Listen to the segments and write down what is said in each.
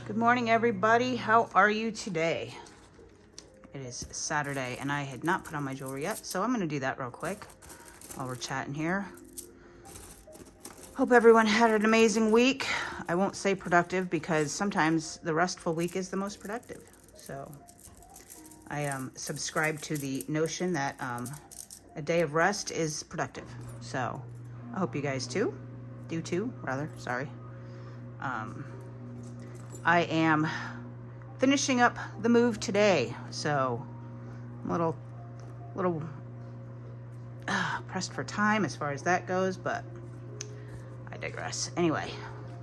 Good morning, everybody. How are you today? It is Saturday, and I had not put on my jewelry yet, so I'm going to do that real quick while we're chatting here. Hope everyone had an amazing week. I won't say productive because sometimes the restful week is the most productive. So I subscribe to the notion that a day of rest is productive. So I hope you guys do too, sorry. I am finishing up the move today, so I'm a little pressed for time as far as that goes, but I digress. Anyway,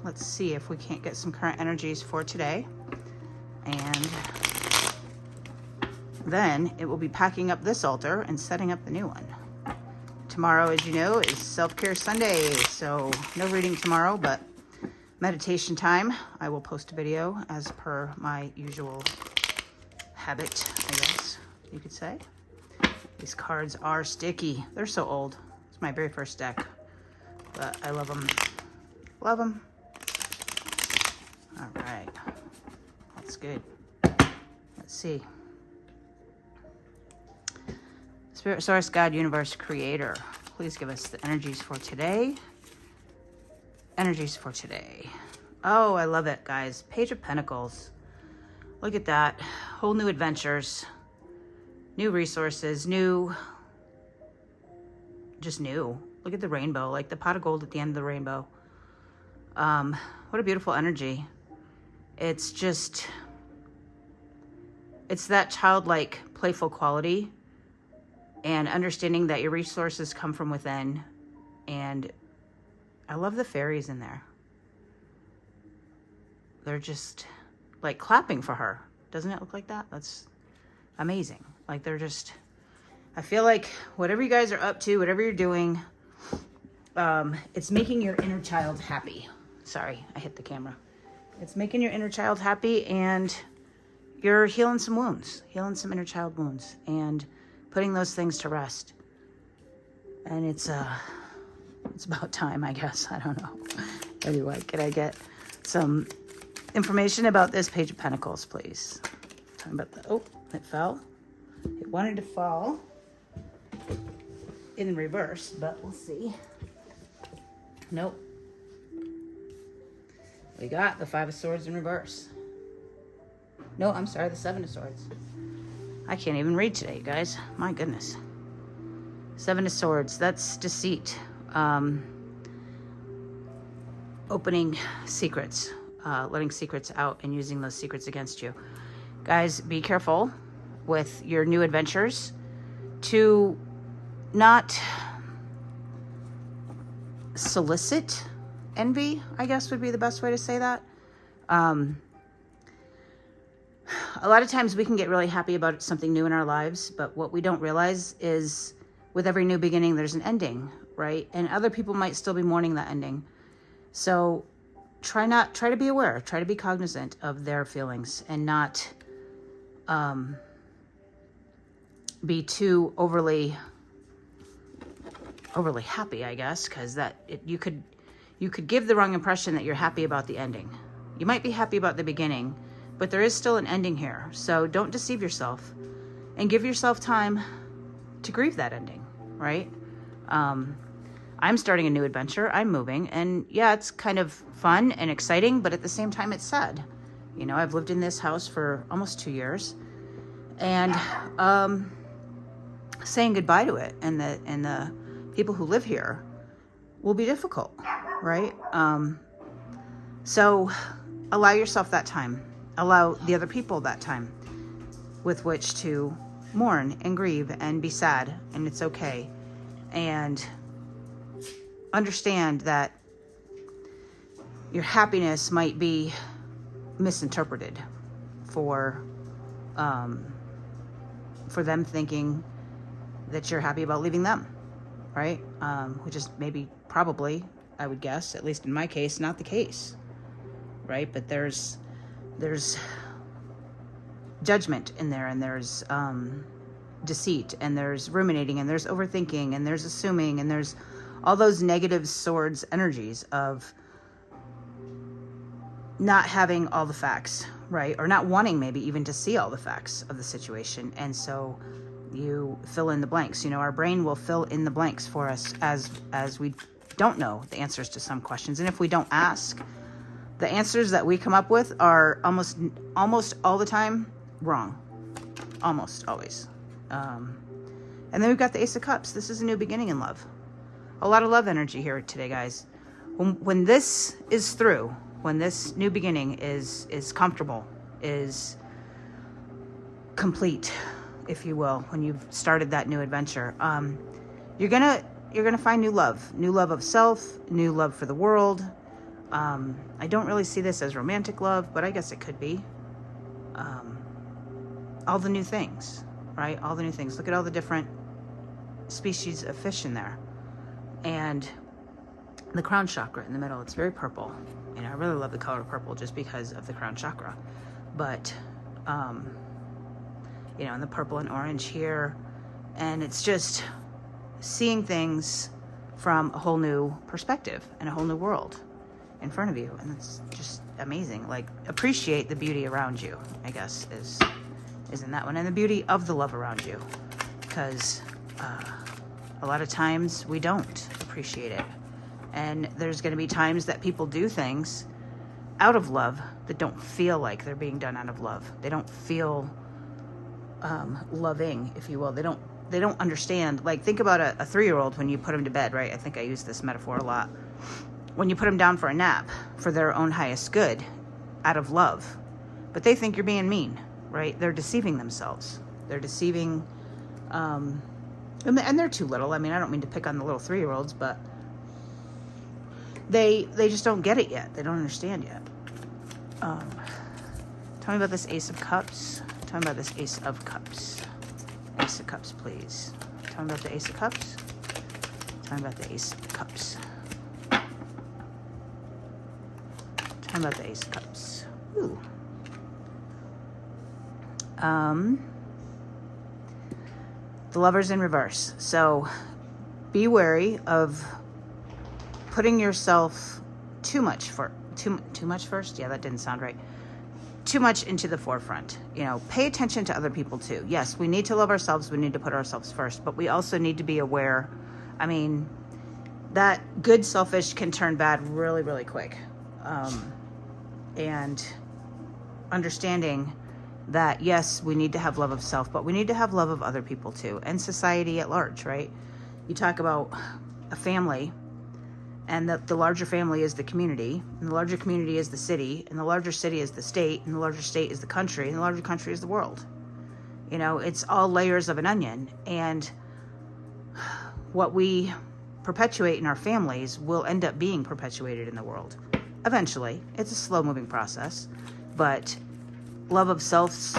let's see if we can't get some current energies for today, and then it will be packing up this altar and setting up the new one. Tomorrow, as you know, is Self-Care Sunday, so no reading tomorrow, but meditation time. I will post a video as per my usual habit, I guess you could say. These cards are sticky. They're so old. It's my very first deck, but I love them. Love them. All right. That's good. Let's see. Spirit, Source, God, Universe, Creator, please give us the energies for today. Energies for today. Oh, I love it, guys. Page of Pentacles. Look at that. Whole new adventures. New resources. Just new. Look at the rainbow. Like the pot of gold at the end of the rainbow. What a beautiful energy. It's that childlike, playful quality. And understanding that your resources come from within. And I love the fairies in there. They're just like clapping for her. Doesn't it look like that? That's amazing. Like they're just, I feel like whatever you guys are up to, whatever you're doing, it's making your inner child happy. Sorry, I hit the camera. It's making your inner child happy, and you're healing some wounds, healing some inner child wounds, and putting those things to rest. And it's about time, I guess. I don't know. Anyway, can I get some information about this Page of Pentacles, please? Talking about oh, it fell. It wanted to fall in reverse, but we'll see. Nope. We got the Five of Swords in reverse. No, I'm sorry, the Seven of Swords. I can't even read today, guys. My goodness. Seven of Swords, that's deceit. Opening secrets, letting secrets out and using those secrets against you. Guys, be careful with your new adventures to not solicit envy, I guess would be the best way to say that. A lot of times we can get really happy about something new in our lives, but what we don't realize is with every new beginning, there's an ending, right? And other people might still be mourning that ending. So try to be aware, try to be cognizant of their feelings, and not be too overly happy, I guess, because you could give the wrong impression that you're happy about the ending. You might be happy about the beginning, but there is still an ending here. So don't deceive yourself, and give yourself time to grieve that ending, right? I'm starting a new adventure. I'm moving, and yeah, it's kind of fun and exciting, but at the same time, it's sad. You know, I've lived in this house for almost 2 years, and saying goodbye to it and the people who live here will be difficult, right? So allow yourself that time. Allow the other people that time with which to mourn and grieve and be sad, and it's okay. And understand that your happiness might be misinterpreted for them thinking that you're happy about leaving them, right? Which is probably, I would guess, at least in my case, not the case, right? But there's judgment in there, and there's deceit, and there's ruminating, and there's overthinking, and there's assuming, and there's all those negative swords energies of not having all the facts, right? Or not wanting maybe even to see all the facts of the situation. And so you fill in the blanks. You know, our brain will fill in the blanks for us as we don't know the answers to some questions. And if we don't ask, the answers that we come up with are almost all the time wrong. Almost always. And then we've got the Ace of Cups. This is a new beginning in love. A lot of love energy here today, guys. When this is through, when this new beginning is comfortable, is complete, if you will, when you've started that new adventure, you're gonna find new love of self, new love for the world. I don't really see this as romantic love, but I guess it could be. All the new things, right? All the new things. Look at all the different species of fish in there. And the crown chakra in the middle, it's very purple. You know, I really love the color purple just because of the crown chakra. But, you know, and the purple and orange here. And it's just seeing things from a whole new perspective and a whole new world in front of you. And it's just amazing. Like, appreciate the beauty around you, I guess, is in that one. And the beauty of the love around you. Because a lot of times we don't appreciate it. And there's going to be times that people do things out of love that don't feel like they're being done out of love. They don't feel loving, if you will. They don't understand. Like, think about a 3-year-old when you put them to bed, right? I think I use this metaphor a lot. When you put them down for a nap for their own highest good out of love, but they think you're being mean, right? They're deceiving themselves. They're deceiving, and they're too little. I mean, I don't mean to pick on the little 3-year-olds, but they just don't get it yet. They don't understand yet. Tell me about this Ace of Cups. Tell me about this Ace of Cups. Ace of Cups, please. Tell me about the Ace of Cups. Tell me about the Ace of Cups. Tell me about the Ace of Cups. Ooh. The Lover's in reverse. So be wary of putting yourself too much first. Yeah, that didn't sound right. Too much into the forefront. You know, pay attention to other people too. Yes, we need to love ourselves. We need to put ourselves first, but we also need to be aware. I mean, that good selfish can turn bad really, really quick. And understanding that, yes, we need to have love of self, but we need to have love of other people too, and society at large, right? You talk about a family, and that the larger family is the community, and the larger community is the city, and the larger city is the state, and the larger state is the country, and the larger country is the world. You know, it's all layers of an onion, and what we perpetuate in our families will end up being perpetuated in the world. Eventually. It's a slow-moving process, but love of self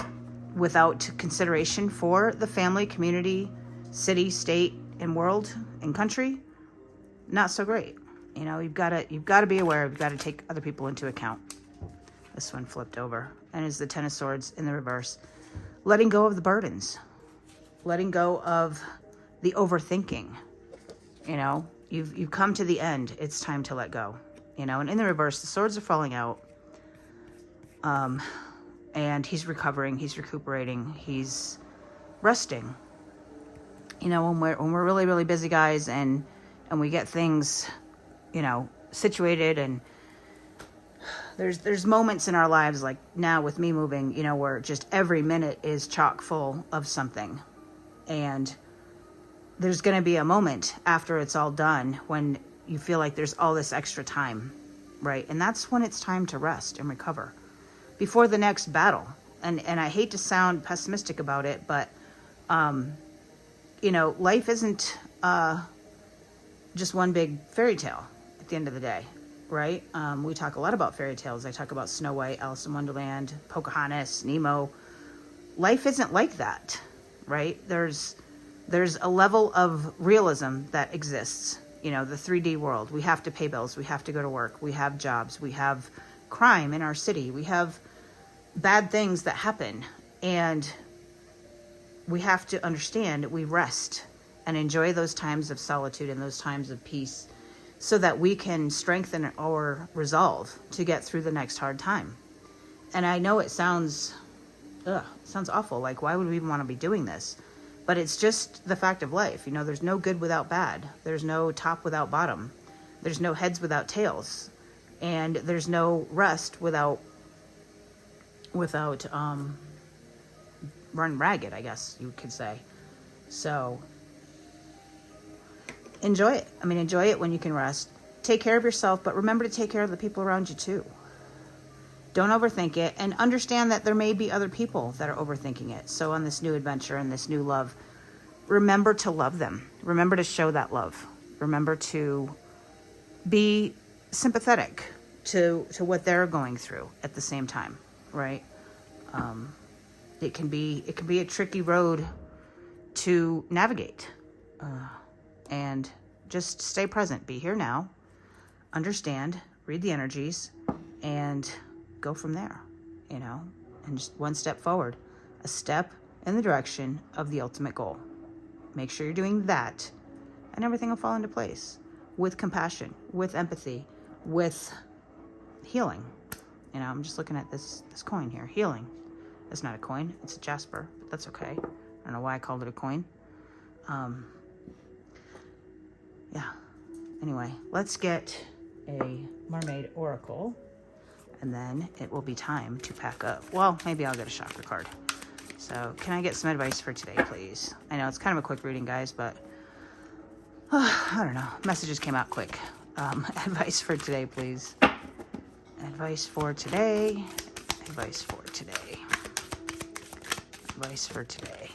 without consideration for the family, community, city, state, and world, and country, not so great. You know, you've got to be aware. You've got to take other people into account. This one flipped over, and is the Ten of Swords in the reverse. Letting go of the burdens, letting go of the overthinking. You know, you've come to the end. It's time to let go. You know, and in the reverse, the swords are falling out. And he's recovering. He's recuperating. He's resting. You know, when we're really, really busy, guys, and we get things, you know, situated, and there's moments in our lives, like now with me moving, you know, where just every minute is chock full of something. And there's going to be a moment after it's all done when you feel like there's all this extra time, right? And that's when it's time to rest and recover before the next battle. And I hate to sound pessimistic about it, but, you know, life isn't just one big fairy tale at the end of the day, right? We talk a lot about fairy tales. I talk about Snow White, Alice in Wonderland, Pocahontas, Nemo. Life isn't like that, right? There's a level of realism that exists. You know, the 3D world. We have to pay bills. We have to go to work. We have jobs. We have crime in our city. We have bad things that happen. And we have to understand we rest and enjoy those times of solitude and those times of peace so that we can strengthen our resolve to get through the next hard time. And I know it sounds awful. Like, why would we even want to be doing this? But it's just the fact of life. You know, there's no good without bad. There's no top without bottom. There's no heads without tails. And there's no rest without run ragged, I guess you could say. So enjoy it. I mean, enjoy it when you can rest. Take care of yourself, but remember to take care of the people around you too. Don't overthink it, and understand that there may be other people that are overthinking it. So on this new adventure and this new love, remember to love them. Remember to show that love. Remember to be sympathetic to what they're going through at the same time, right? It can be a tricky road to navigate, and just stay present. Be here now. Understand. Read the energies, and go from there. You know, and just one step forward, a step in the direction of the ultimate goal. Make sure you're doing that, and everything will fall into place with compassion, with empathy, with healing. You know, I'm just looking at this coin here. Healing. It's not a coin. It's a jasper, but that's okay. I don't know why I called it a coin. Yeah. Anyway, let's get a mermaid oracle, and then it will be time to pack up. Well, maybe I'll get a chakra card. So can I get some advice for today, please? I know it's kind of a quick reading, guys, but I don't know. Messages came out quick. Advice for today, please. Advice for today. Advice for today. Advice for today.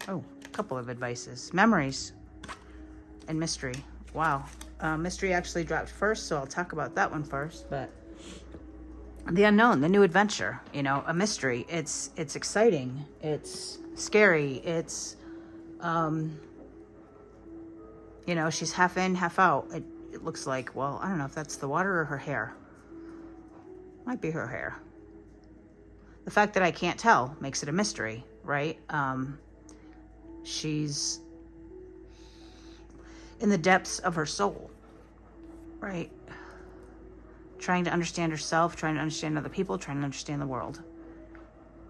Oh, a couple of advices. Memories and mystery. Wow. Mystery actually dropped first, so I'll talk about that one first. But the unknown, the new adventure, you know, a mystery. It's exciting. It's scary. It's, you know, she's half in, half out. It looks like, well, I don't know if that's the water or her hair. Might be her hair. The fact that I can't tell makes it a mystery, right? She's in the depths of her soul, right? Trying to understand herself, trying to understand other people, trying to understand the world.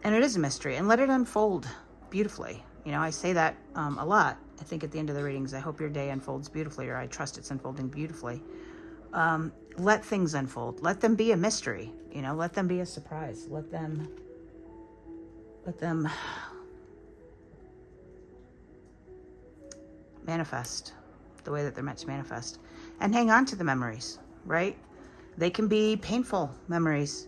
And it is a mystery, and let it unfold beautifully. You know, I say that a lot. I think at the end of the readings, I hope your day unfolds beautifully, or I trust it's unfolding beautifully. Let things unfold. Let them be a mystery. You know, let them be a surprise. Let them manifest the way that they're meant to manifest. And hang on to the memories, right? They can be painful memories.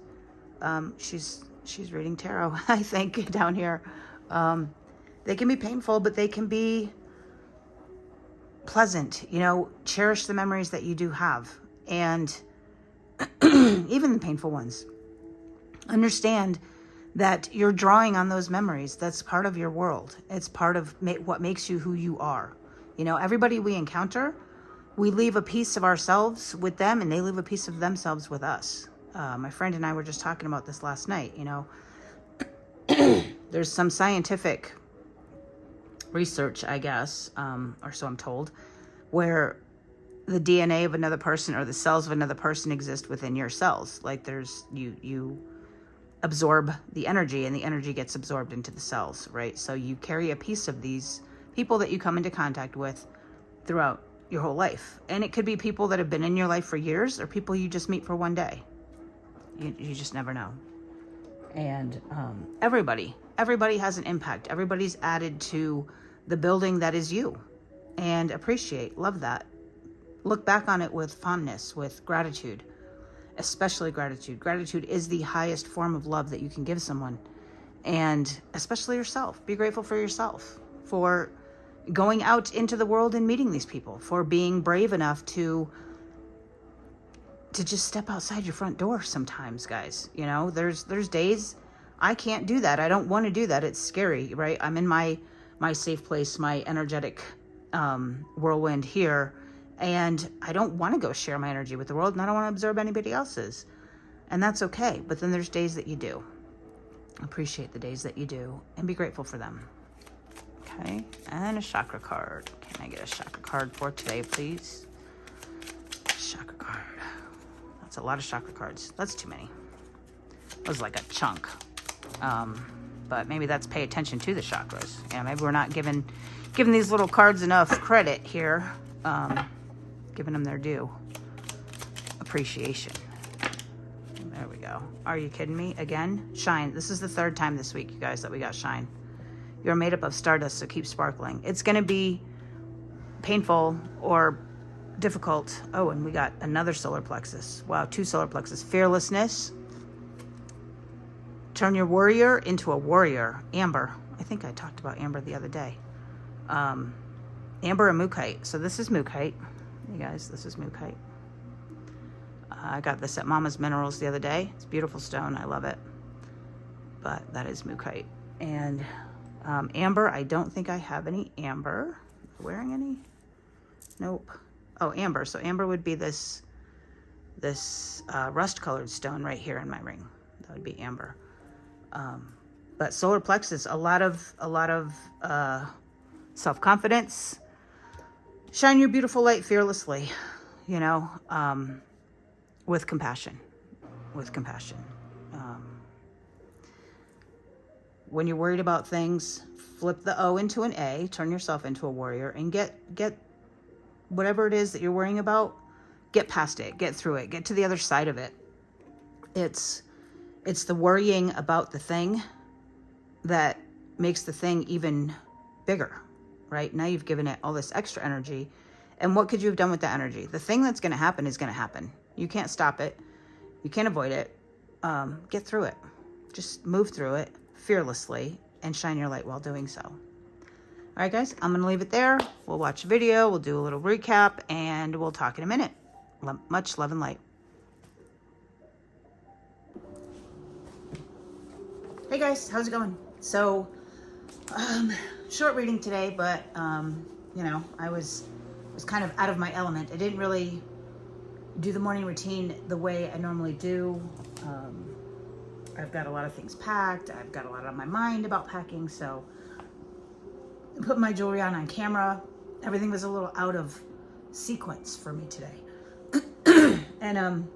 She's reading tarot, I think, down here. They can be painful, but they can be pleasant. You know, cherish the memories that you do have. And even the painful ones. Understand that you're drawing on those memories. That's part of your world. It's part of what makes you who you are. You know, everybody we encounter, we leave a piece of ourselves with them, and they leave a piece of themselves with us. My friend and I were just talking about this last night. You know, there's some scientific research, I guess, or so I'm told, where the DNA of another person or the cells of another person exist within your cells. Like there's, you absorb the energy, and the energy gets absorbed into the cells, right? So you carry a piece of these people that you come into contact with throughout your whole life. And it could be people that have been in your life for years, or people you just meet for one day. You just never know. And everybody has an impact. Everybody's added to the building that is you. And appreciate, love that. Look back on it with fondness, with gratitude, especially gratitude. Gratitude is the highest form of love that you can give someone, and especially yourself. Be grateful for yourself, for going out into the world and meeting these people, for being brave enough to just step outside your front door sometimes, guys. You know, there's days I can't do that. I don't want to do that. It's scary, right? I'm in my safe place, my energetic whirlwind here. And I don't want to go share my energy with the world, and I don't want to absorb anybody else's. And that's okay. But then there's days that you do. Appreciate the days that you do, and be grateful for them. Okay, and a chakra card. Can I get a chakra card for today, please? It's a lot of chakra cards. That's too many. That was like a chunk. But maybe that's pay attention to the chakras. Yeah, maybe we're not giving these little cards enough credit here. Giving them their due. Appreciation. There we go. Are you kidding me? Again? Shine. This is the third time this week, you guys, that we got shine. You're made up of stardust, so keep sparkling. It's going to be painful or difficult. Oh, and we got another solar plexus. Wow, 2 solar plexus. Fearlessness. Turn your warrior into a warrior. Amber. I think I talked about amber the other day. Amber and Mookite. So this is Mookite. You guys, this is Mookite. I got this at Mama's Minerals the other day. It's a beautiful stone. I love it. But that is Mookite. And amber, I don't think I have any amber. Am I wearing any? Nope. Oh, amber. So amber would be this rust-colored stone right here in my ring. That would be amber. But solar plexus, a lot of self-confidence. Shine your beautiful light fearlessly, you know, with compassion. When you're worried about things, flip the O into an A, turn yourself into a warrior, and get whatever it is that you're worrying about, get past it, get through it, get to the other side of it. It's the worrying about the thing that makes the thing even bigger, right? Now you've given it all this extra energy. And what could you have done with that energy? The thing that's going to happen is going to happen. You can't stop it. You can't avoid it. Get through it. Just move through it fearlessly and shine your light while doing so. All right, guys, I'm going to leave it there. We'll watch a video. We'll do a little recap, and we'll talk in a minute. Much love and light. Hey guys, how's it going? So, short reading today, but, you know, I was kind of out of my element. I didn't really do the morning routine the way I normally do. I've got a lot of things packed. I've got a lot on my mind about packing, so I put my jewelry on camera. Everything was a little out of sequence for me today. And,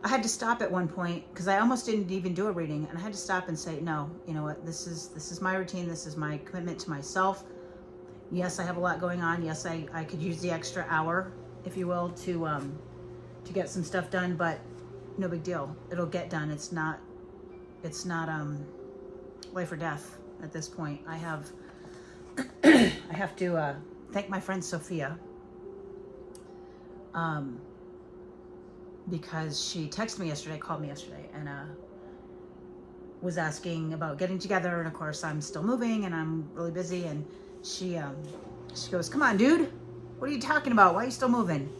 I had to stop at one point because I almost didn't even do a reading, and I had to stop and say, no, you know what, this is my routine. This is my commitment to myself. Yes, I have a lot going on. Yes, I could use the extra hour, if you will, to get some stuff done, but no big deal. It'll get done. It's not life or death at this point. I have to thank my friend Sophia. Because she texted me yesterday, called me yesterday, and was asking about getting together. And of course, I'm still moving and I'm really busy. And she goes, "Come on, dude, what are you talking about? Why are you still moving?"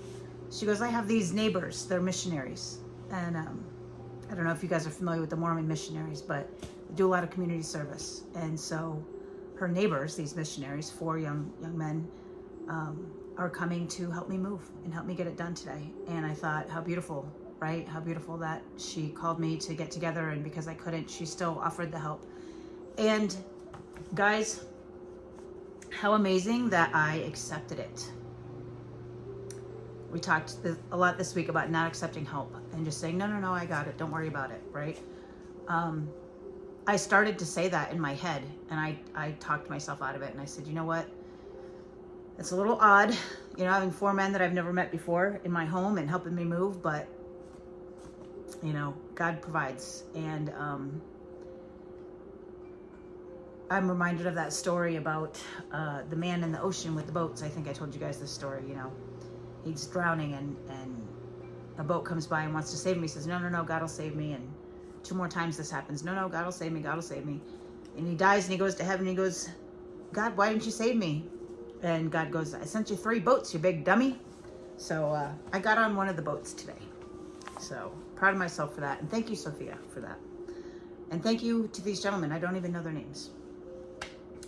She goes, "I have these neighbors. They're missionaries, and I don't know if you guys are familiar with the Mormon missionaries, but they do a lot of community service. And so her neighbors, these missionaries, 4 young men, are coming to help me move and help me get it done today." And I thought, how beautiful, right? How beautiful that she called me to get together, and because I couldn't, she still offered the help. And guys, how amazing that I accepted it. We talked a lot this week about not accepting help and just saying, no, I got it. Don't worry about it, right? I started to say that in my head, and I talked myself out of it, and I said, you know what? It's a little odd, you know, having 4 men that I've never met before in my home and helping me move, but, you know, God provides. And I'm reminded of that story about the man in the ocean with the boats. I think I told you guys this story, you know. He's drowning, and a boat comes by and wants to save him. He says, no, God will save me. And 2 more times this happens. No, God will save me. God will save me. And he dies, and he goes to heaven. And he goes, God, why didn't you save me? And God goes, I sent you 3 boats, you big dummy. So I got on one of the boats today. So proud of myself for that. And thank you, Sophia, for that. And thank you to these gentlemen. I don't even know their names.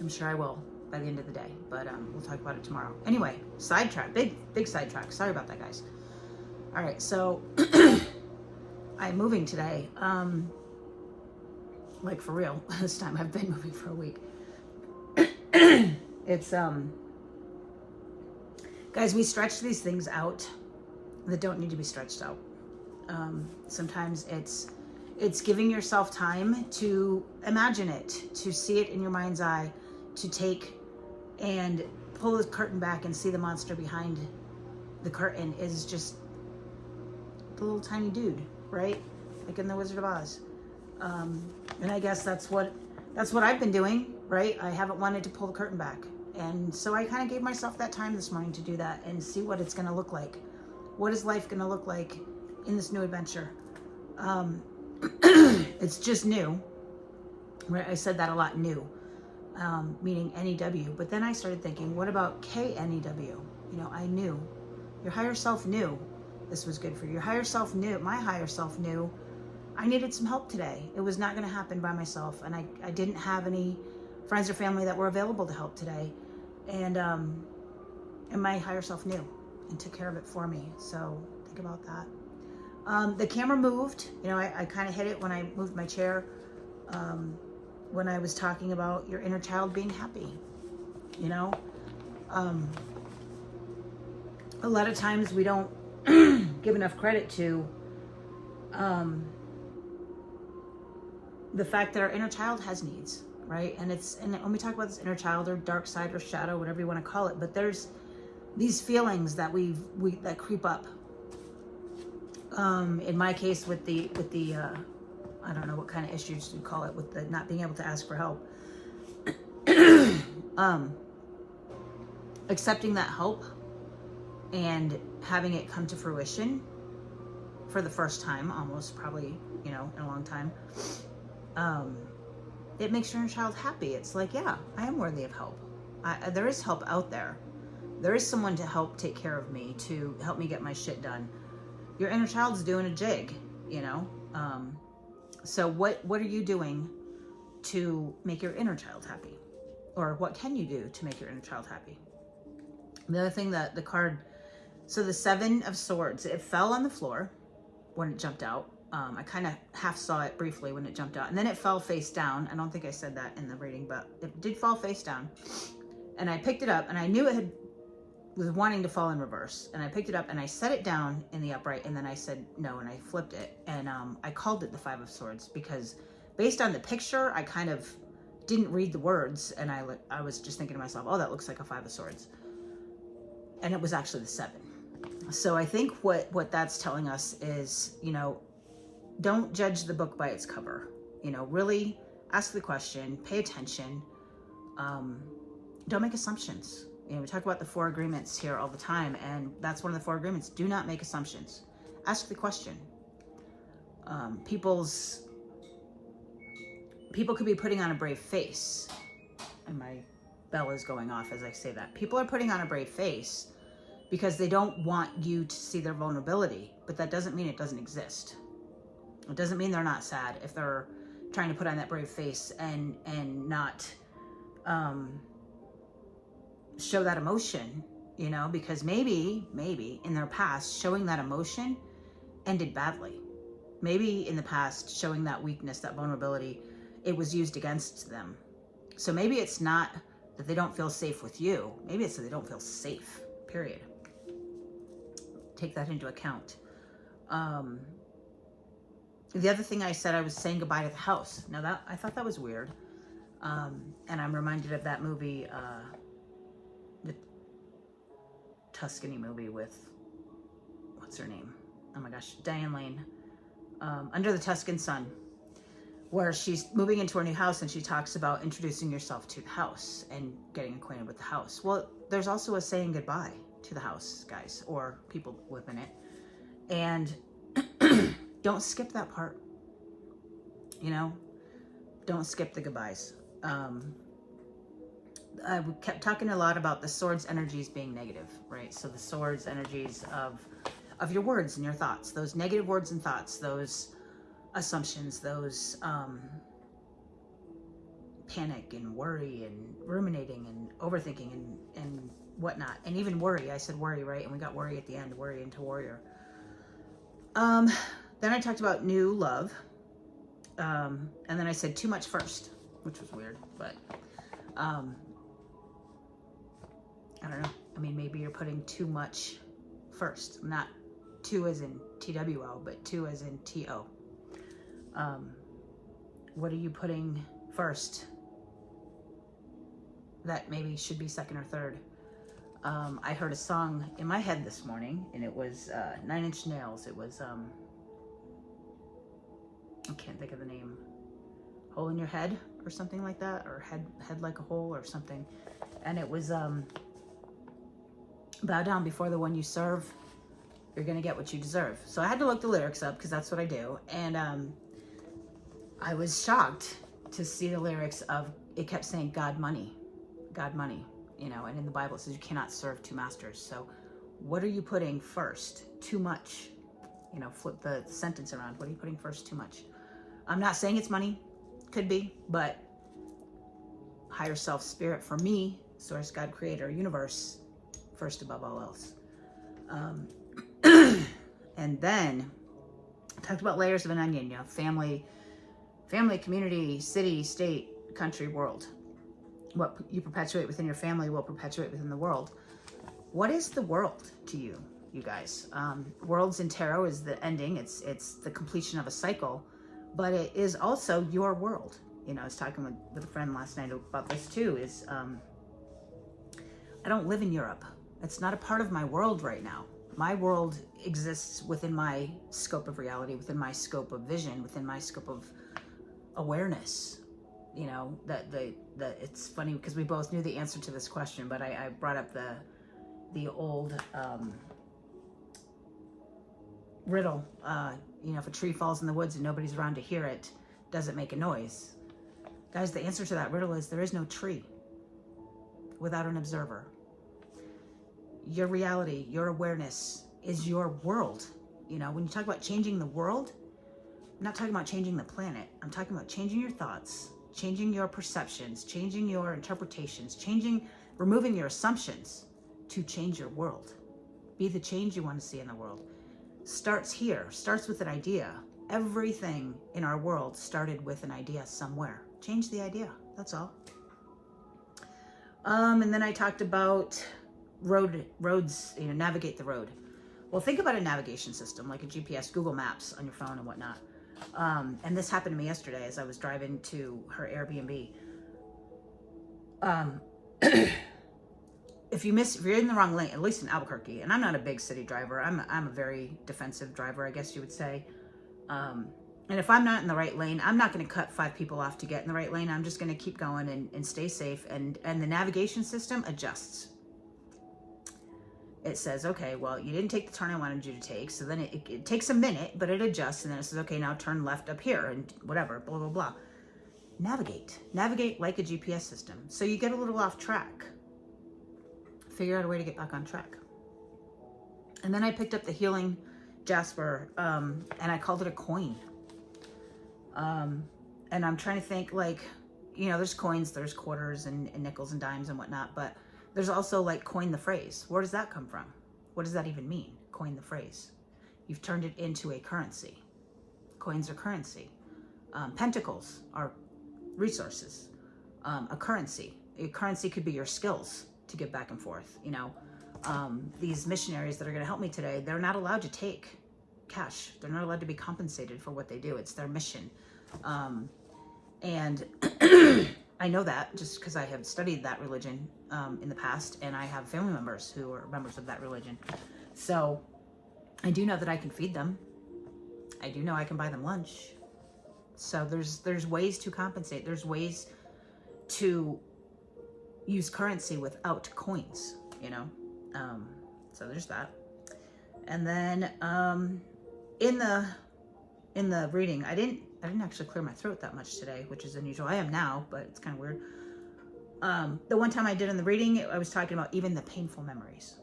I'm sure I will by the end of the day, but we'll talk about it tomorrow. Anyway, sidetrack, big sidetrack. Sorry about that, guys. All right, so I'm moving today. Like for real, this time I've been moving for a week. It's, guys, we stretch these things out that don't need to be stretched out. Sometimes it's giving yourself time to imagine it, to see it in your mind's eye, to take and pull the curtain back and see the monster behind the curtain is just the little tiny dude, right? Like in The Wizard of Oz. And I guess that's what I've been doing, right? I haven't wanted to pull the curtain back. And so I kind of gave myself that time this morning to do that and see what it's going to look like. What is life going to look like in this new adventure? It's just new, right? I said that a lot, new, meaning N-E-W. But then I started thinking, what about K-N-E-W? You know, I knew. Your higher self knew this was good for you. Your higher self knew, my higher self knew I needed some help today. It was not going to happen by myself. And I didn't have any friends or family that were available to help today. And my higher self knew and took care of it for me. So think about that. The camera moved. You know, I kind of hit it when I moved my chair. When I was talking about your inner child being happy. You know, a lot of times we don't give enough credit to the fact that our inner child has needs, right? And when we talk about this inner child or dark side or shadow, whatever you want to call it, but there's these feelings that that creep up. In my case, with the I don't know what kind of issues you call it, with the not being able to ask for help. Accepting that help and having it come to fruition for the first time, almost, probably, you know, in a long time. It makes your inner child happy. It's like, yeah, I am worthy of help. There is help out there. There is someone to help take care of me, to help me get my shit done. Your inner child's doing a jig, you know? So what are you doing to make your inner child happy? Or what can you do to make your inner child happy? The other thing that the card, so the 7 of Swords, it fell on the floor when it jumped out. I kind of half saw it briefly when it jumped out, and then it fell face down. I don't think I said that in the reading, but it did fall face down. And I picked it up, and I knew it was wanting to fall in reverse. And I picked it up and I set it down in the upright, and then I said no, and I flipped it, and I called it the 5 of Swords because based on the picture, I kind of didn't read the words, and I was just thinking to myself, oh, that looks like a 5 of Swords, and it was actually the 7. So I think what that's telling us is, you know, don't judge the book by its cover. You know, really ask the question, pay attention. Don't make assumptions. You know, we talk about the 4 agreements here all the time, and that's one of the 4 agreements. Do not make assumptions. Ask the question. People could be putting on a brave face, and my bell is going off as I say that. People are putting on a brave face because they don't want you to see their vulnerability, but that doesn't mean it doesn't exist. It doesn't mean they're not sad if they're trying to put on that brave face and not show that emotion, you know, because maybe in their past showing that emotion ended badly. Maybe in the past showing that weakness, that vulnerability, it was used against them. So maybe it's not that they don't feel safe with you. Maybe it's that they don't feel safe, period. Take that into account. The other thing I said, I was saying goodbye to the house. Now that, I thought that was weird. And I'm reminded of that movie, the Tuscany movie with, what's her name? Oh my gosh, Diane Lane. Under the Tuscan Sun, where she's moving into her new house and she talks about introducing yourself to the house and getting acquainted with the house. Well, there's also a saying goodbye to the house, guys, or people within it. And don't skip that part. You know, don't skip the goodbyes. I kept talking a lot about the swords energies being negative, right? So the swords energies of your words and your thoughts, those negative words and thoughts, those assumptions, those panic and worry and ruminating and overthinking and whatnot, and even worry. I said worry, right? And we got worry at the end, worry into warrior. Then I talked about new love, and then I said too much first, which was weird, but I don't know. I mean, maybe you're putting too much first. I'm not two as in TWO, but two as in TO. What are you putting first that maybe should be second or third? I heard a song in my head this morning, and it was 9 Inch Nails. It was, I can't think of the name. Hole in Your Head or something like that, or head like a hole or something. And it was, bow down before the one you serve, you're gonna get what you deserve. So I had to look the lyrics up because that's what I do. And I was shocked to see the lyrics of, it kept saying God money, you know, and in the Bible it says you cannot serve two masters. So what are you putting first? Too much. You know, flip the sentence around. What are you putting first? Too much. I'm not saying it's money. Could be, but higher self, spirit, for me, source, God, creator, universe, first above all else. And then I talked about layers of an onion, you know, family, community, city, state, country, world. What you perpetuate within your family will perpetuate within the world. What is the world to you, you guys? Worlds in tarot is the ending. It's the completion of a cycle, but it is also your world. You know, I was talking with a friend last night about this too, is I don't live in Europe. It's not a part of my world right now. My world exists within my scope of reality, within my scope of vision, within my scope of awareness. You know, that it's funny because we both knew the answer to this question, but I brought up the old riddle. You know, if a tree falls in the woods and nobody's around to hear it, does it make a noise? Guys, the answer to that riddle is there is no tree without an observer. Your reality, your awareness is your world. You know, when you talk about changing the world, I'm not talking about changing the planet. I'm talking about changing your thoughts, changing your perceptions, changing your interpretations, removing your assumptions to change your world. Be the change you want to see in the world. Starts here, starts with an idea. Everything in our world started with an idea somewhere. Change the idea, that's all. And then I talked about roads, you know, navigate the road. Well, think about a navigation system like a GPS, Google Maps on your phone and whatnot. And this happened to me yesterday as I was driving to her Airbnb. If you're in the wrong lane, at least in Albuquerque, and I'm not a big city driver, I'm a very defensive driver, I guess you would say. And if I'm not in the right lane, I'm not going to cut 5 people off to get in the right lane. I'm just going to keep going and stay safe. And the navigation system adjusts. It says, okay, well, you didn't take the turn I wanted you to take. So then it takes a minute, but it adjusts. And then it says, okay, now turn left up here and whatever, blah, blah, blah. Navigate like a GPS system. So you get a little off track. Figure out a way to get back on track. And then I picked up the healing jasper, and I called it a coin. And I'm trying to think, like, you know, there's coins, there's quarters and nickels and dimes and whatnot, but there's also like coin the phrase. Where does that come from? What does that even mean? Coin the phrase. You've turned it into a currency. Coins are currency. Pentacles are resources. A currency could be your skills to give back and forth. You know, these missionaries that are going to help me today, they're not allowed to take cash. They're not allowed to be compensated for what they do. It's their mission. And I know that just because I have studied that religion in the past, and I have family members who are members of that religion. So I do know that I can feed them. I do know I can buy them lunch. So there's ways to compensate. There's ways to use currency without coins, you know. So there's that. And then in the reading, I didn't actually clear my throat that much today, which is unusual. I am now, but it's kind of weird. The one time I did in the reading, I was talking about even the painful memories.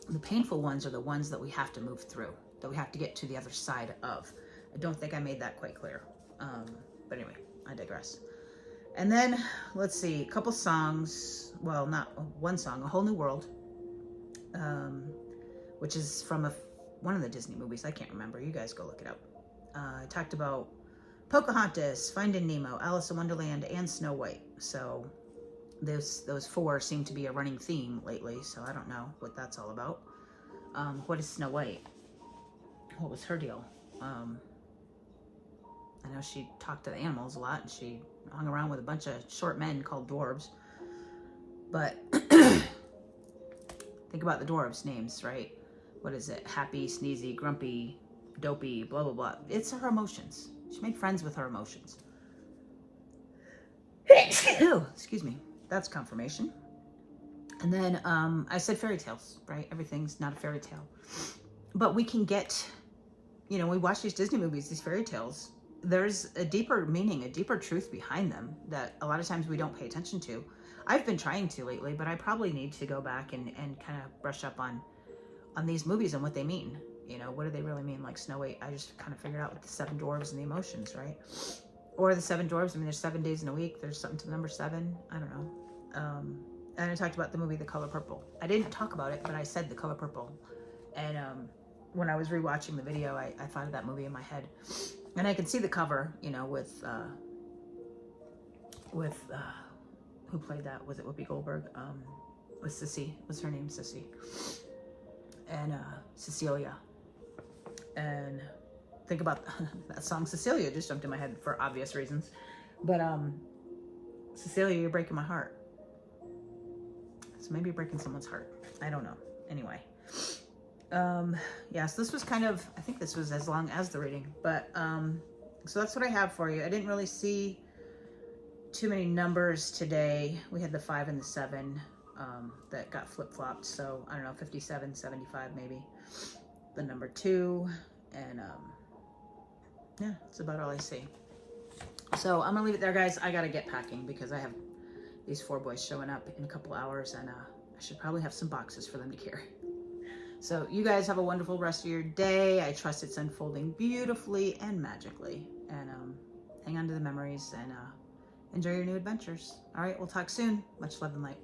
The painful ones are the ones that we have to move through, that we have to get to the other side of. I don't think I made that quite clear. But anyway, I digress. And then, let's see, a couple songs. Well, not one song, A Whole New World, which is from one of the Disney movies. I can't remember. You guys go look it up. I talked about Pocahontas, Finding Nemo, Alice in Wonderland, and Snow White. So those 4 seem to be a running theme lately, so I don't know what that's all about. What is Snow White? What was her deal? I know she talked to the animals a lot, and she hung around with a bunch of short men called dwarves. But think about the dwarves' names, right? What is it? Happy, sneezy, grumpy, dopey, blah, blah, blah. It's her emotions. She made friends with her emotions. Oh, excuse me. That's confirmation. And then I said fairy tales, right? Everything's not a fairy tale. But we can get, you know, we watch these Disney movies, these fairy tales. There's a deeper meaning, a deeper truth behind them that a lot of times we don't pay attention to. I've been trying to lately, but I probably need to go back and kind of brush up on these movies and what they mean. You know, what do they really mean? Like Snow White, I just kind of figured out with the 7 dwarves and the emotions, right? Or the 7 dwarves. I mean, there's 7 days in a week. There's something to the number 7. I don't know. And I talked about the movie The Color Purple. I didn't talk about it, but I said The Color Purple. And when I was rewatching the video, I thought of that movie in my head. And I can see the cover, you know, with who played that? Was it Whoopi Goldberg? With Sissy. Was her name Sissy? And Cecilia. And think about that song Cecilia just jumped in my head for obvious reasons. But Cecilia, you're breaking my heart. So maybe you're breaking someone's heart. I don't know. Anyway. Yeah, so this was kind of, I think this was as long as the reading. But so that's what I have for you. I didn't really see too many numbers today. We had the 5 and the 7 that got flip-flopped. So I don't know, 57, 75 maybe. The number 2. And yeah, that's about all I see. So I'm gonna leave it there, guys. I gotta get packing because I have these 4 boys showing up in a couple hours, and I should probably have some boxes for them to carry. So you guys have a wonderful rest of your day. I trust it's unfolding beautifully and magically. And hang on to the memories and enjoy your new adventures. All right, we'll talk soon. Much love and light.